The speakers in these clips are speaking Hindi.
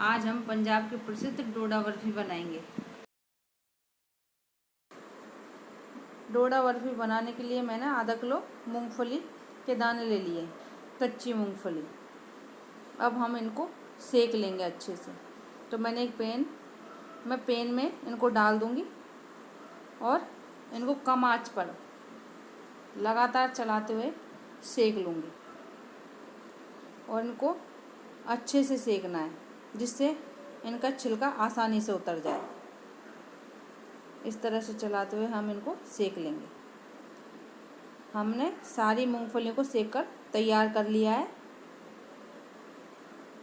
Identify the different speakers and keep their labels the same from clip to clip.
Speaker 1: आज हम पंजाब की प्रसिद्ध डोडा बर्फी बनाएंगे। डोडा बर्फी बनाने के लिए मैंने आधा किलो मूंगफली के दाने ले लिए, कच्ची मूंगफली। अब हम इनको सेक लेंगे अच्छे से। तो मैंने एक पैन में इनको डाल दूंगी और इनको कम आंच पर लगातार चलाते हुए सेक लूँगी। और इनको अच्छे से सेकना है जिससे इनका छिलका आसानी से उतर जाए। इस तरह से चलाते हुए हम इनको सेक लेंगे। हमने सारी मूंगफलियों को सेक कर तैयार कर लिया है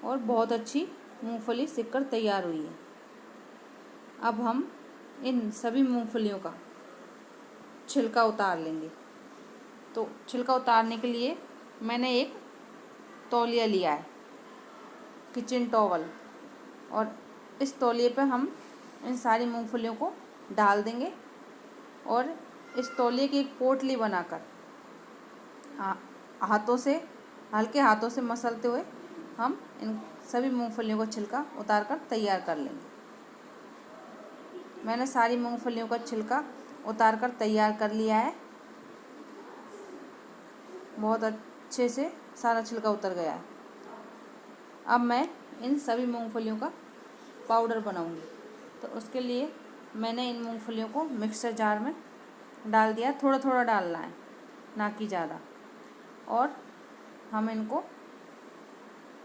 Speaker 1: और बहुत अच्छी मूंगफली सेक कर तैयार हुई है। अब हम इन सभी मूंगफलियों का छिलका उतार लेंगे। तो छिलका उतारने के लिए मैंने एक तौलिया लिया है, किचन टॉवल, और इस तौलिए पर हम इन सारी मूंगफलियों को डाल देंगे और इस तौलिए की एक पोटली बनाकर हल्के हाथों से मसलते हुए हम इन सभी मूंगफलियों का छिलका उतार कर तैयार कर लेंगे। मैंने सारी मूंगफलियों का छिलका उतार कर तैयार कर लिया है। बहुत अच्छे से सारा छिलका उतर गया है। अब मैं इन सभी मूंगफलियों का पाउडर बनाऊंगी। तो उसके लिए मैंने इन मूंगफलियों को मिक्सर जार में डाल दिया। थोड़ा थोड़ा डालना है, ना कि ज़्यादा। और हम इनको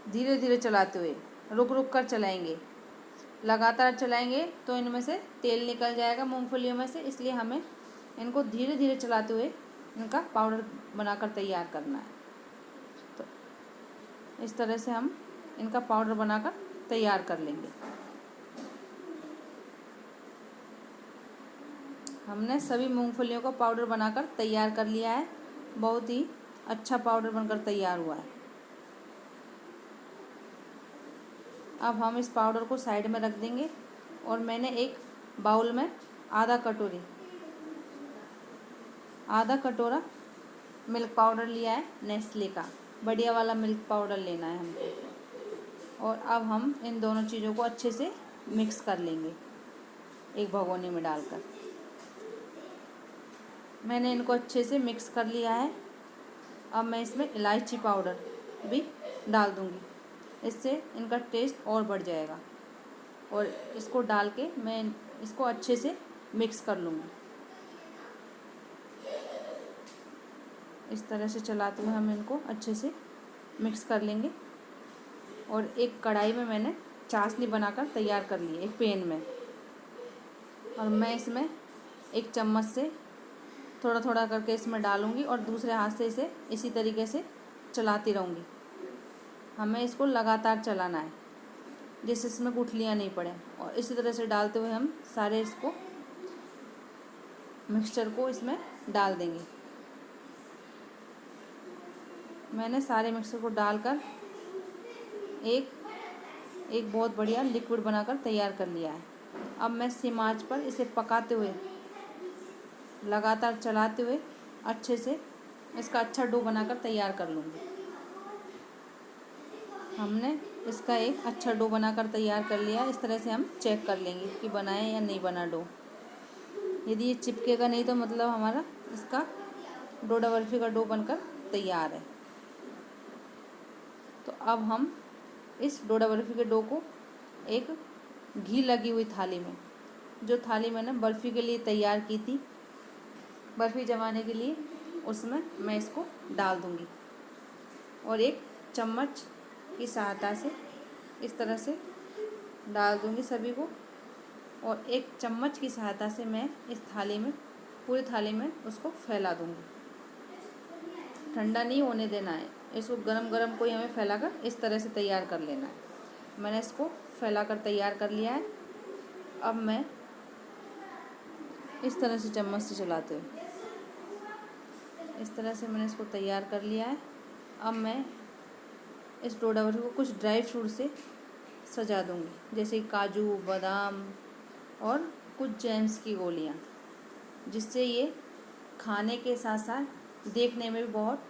Speaker 1: धीरे धीरे चलाते हुए रुक रुक कर चलाएंगे। लगातार चलाएंगे तो इनमें से तेल निकल जाएगा मूंगफलियों में से, इसलिए हमें इनको धीरे धीरे चलाते हुए इनका पाउडर बनाकर तैयार करना है। तो इस तरह से हम इनका पाउडर बनाकर तैयार कर लेंगे। हमने सभी मूंगफलियों का पाउडर बनाकर तैयार कर लिया है। बहुत ही अच्छा पाउडर बनकर तैयार हुआ है। अब हम इस पाउडर को साइड में रख देंगे और मैंने एक बाउल में आधा कटोरा मिल्क पाउडर लिया है, नेस्ले का बढ़िया वाला मिल्क पाउडर लेना है हमको। और अब हम इन दोनों चीज़ों को अच्छे से मिक्स कर लेंगे एक भगोनी में डालकर। मैंने इनको अच्छे से मिक्स कर लिया है। अब मैं इसमें इलायची पाउडर भी डाल दूँगी, इससे इनका टेस्ट और बढ़ जाएगा। और इसको डाल के मैं इसको अच्छे से मिक्स कर लूँगी। इस तरह से चलाते हुए हम इनको अच्छे से मिक्स कर लेंगे। और एक कढ़ाई में मैंने चाशनी बनाकर तैयार कर ली है, एक पैन में। और मैं इसमें एक चम्मच से थोड़ा थोड़ा करके इसमें डालूँगी और दूसरे हाथ से इसे इसी तरीके से चलाती रहूँगी। हमें इसको लगातार चलाना है जिससे इसमें गुठलियाँ नहीं पड़े। और इसी तरह से डालते हुए हम सारे इसको मिक्सचर को इसमें डाल देंगे। मैंने सारे मिक्सचर को डालकर एक बहुत बढ़िया लिक्विड बनाकर तैयार कर लिया है। अब मैं सिम आंच पर इसे पकाते हुए, लगातार चलाते हुए अच्छे से इसका अच्छा डो बनाकर तैयार कर लूँगी। हमने इसका एक अच्छा डो बनाकर तैयार कर लिया। इस तरह से हम चेक कर लेंगे कि बना है या नहीं बना डो। यदि ये चिपकेगा नहीं तो मतलब हमारा इसका डोडा बर्फी का डो बनकर तैयार है। तो अब हम इस डोडा बर्फी के डो को एक घी लगी हुई थाली में, जो थाली मैंने बर्फ़ी के लिए तैयार की थी, बर्फ़ी जमाने के लिए, उसमें मैं इसको डाल दूँगी। और एक चम्मच की सहायता से इस तरह से डाल दूँगी सभी को। और एक चम्मच की सहायता से मैं इस थाली में, पूरी थाली में उसको फैला दूँगी। ठंडा नहीं होने देना है, इसको गरम गरम को ही हमें फैलाकर इस तरह से तैयार कर लेना है। मैंने इसको फैलाकर तैयार कर लिया है। अब मैं इस तरह से चम्मच से चलाते हुए इस तरह से मैंने इसको तैयार कर लिया है। अब मैं इस डोडा बर्फी को कुछ ड्राई फ्रूट से सजा दूँगी, जैसे काजू, बादाम और कुछ जेम्स की गोलियाँ, जिससे ये खाने के साथ साथ देखने में भी बहुत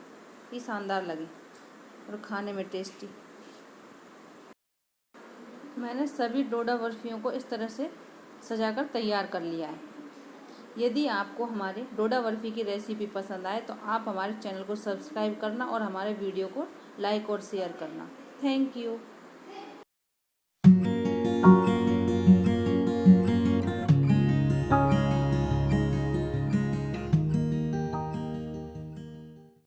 Speaker 1: ही शानदार लगे और खाने में टेस्टी। मैंने सभी डोडा बर्फ़ियों को इस तरह से सजाकर तैयार कर लिया है। यदि आपको हमारे डोडा बर्फ़ी की रेसिपी पसंद आए तो आप हमारे चैनल को सब्सक्राइब करना और हमारे वीडियो को लाइक और शेयर करना। Thank you.